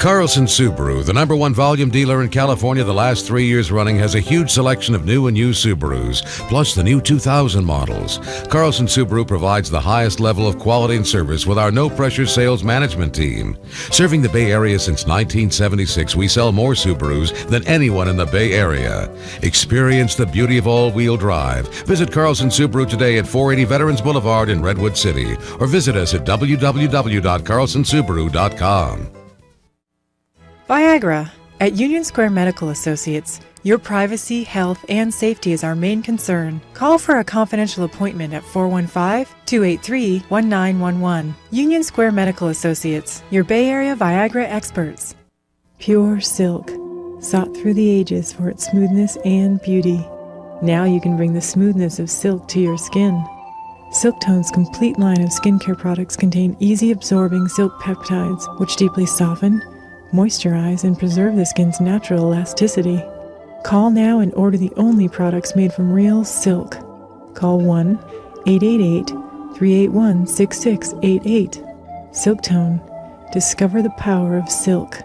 Carlson Subaru, the #1 volume dealer in California the last 3 years running, has a huge selection of new and used Subarus, plus the new 2000 models. Carlson Subaru provides the highest level of quality and service with our no-pressure sales management team. Serving the Bay Area since 1976, we sell more Subarus than anyone in the Bay Area. Experience the beauty of all-wheel drive. Visit Carlson Subaru today at 480 Veterans Boulevard in Redwood City, or visit us at www.carlsonsubaru.com. Viagra. At Union Square Medical Associates, your privacy, health, and safety is our main concern. Call for a confidential appointment at 415-283-1911. Union Square Medical Associates, your Bay Area Viagra experts. Pure silk, sought through the ages for its smoothness and beauty. Now you can bring the smoothness of silk to your skin. Silktone's complete line of skincare products contain easy-absorbing silk peptides, which deeply soften, moisturize, and preserve the skin's natural elasticity. Call now and order the only products made from real silk. Call 1-888-381-6688. Silktone. Discover the power of silk.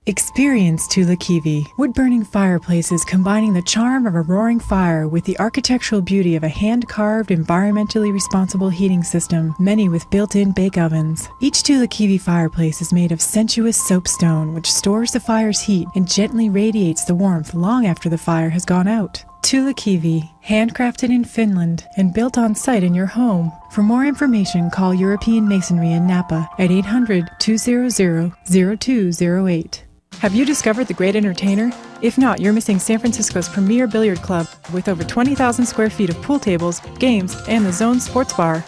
Experience Tula Kiwi. Wood-burning fireplaces combining the charm of a roaring fire with the architectural beauty of a hand-carved, environmentally responsible heating system, many with built-in bake ovens. Each Tula Kiwi fireplace is made of sensuous soapstone, which stores the fire's heat and gently radiates the warmth long after the fire has gone out. Tula Kiwi, handcrafted in Finland and built on site in your home. For more information, call European Masonry in Napa at 800-200-0208. Have you discovered the Great Entertainer? If not, you're missing San Francisco's premier billiard club with over 20,000 square feet of pool tables, games, and the Zone Sports Bar.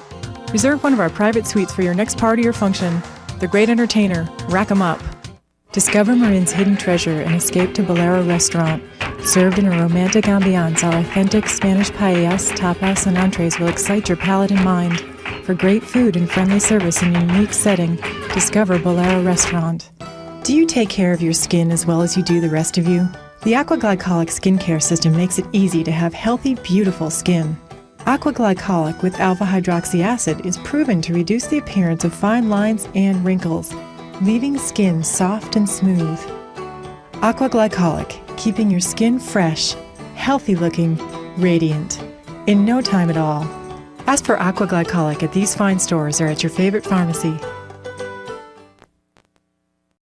Reserve one of our private suites for your next party or function. The Great Entertainer. Rack 'em up. Discover Marin's hidden treasure and escape to Bolero Restaurant. Served in a romantic ambiance, our authentic Spanish paellas, tapas, and entrees will excite your palate and mind. For great food and friendly service in a unique setting, discover Bolero Restaurant. Do you take care of your skin as well as you do the rest of you? The Aqua Glycolic skincare system makes it easy to have healthy, beautiful skin. Aqua Glycolic with alpha-hydroxy acid is proven to reduce the appearance of fine lines and wrinkles, leaving skin soft and smooth. Aqua Glycolic, keeping your skin fresh, healthy-looking, radiant, in no time at all. Ask for Aqua Glycolic at these fine stores or at your favorite pharmacy.